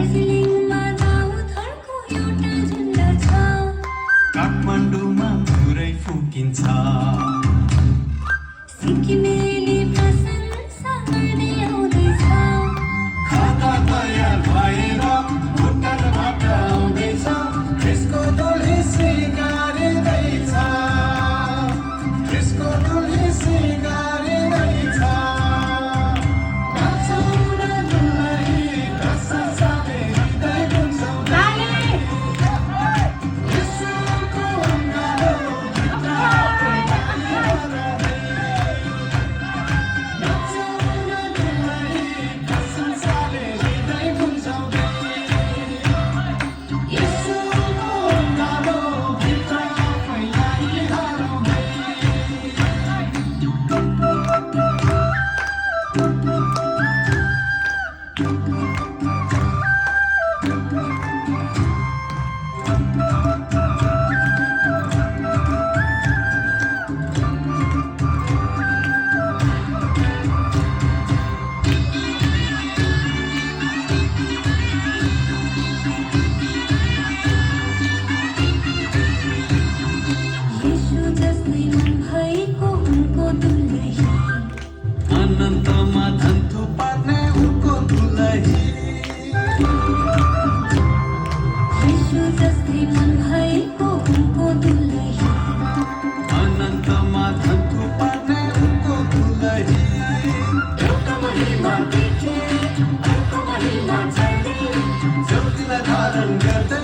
दार्जिलिङमा दाउथरको एउटा झुन्ड छ। काठमाडौँमा पुरै फुकिन्छ। सिक्किमेली प्रशंसा गर्दै आउँदैछ। खाता तयार भएर भुटानबाट आउँदैछ। त्यसको डोली सिँगारिँदैछ। त्यसको डोली सिँगारिँदैछ। नाचौँ न दुलही कसम साले हृदय गुन्जाउँदै। यसुको अँगालो भित्र आफै हराउँदै। नाचौँ न दुलही कसम साले हृदय गुन्जाउँदै। यसुको अँगालो भित्र आफैलाई हराउँदै। येशू जस्तै मन भएको उनको दुलही। अनन्तमा धन्थु पार्ने उनको दुलही। येशू जस्तै मन भएको उनको दुलही। अनन्तमा धन्थु पार्ने उनको दुलही। एउटा महिमा देखे अर्को महिमा चढ्दै। ज्योतिलाई धारण गर्दै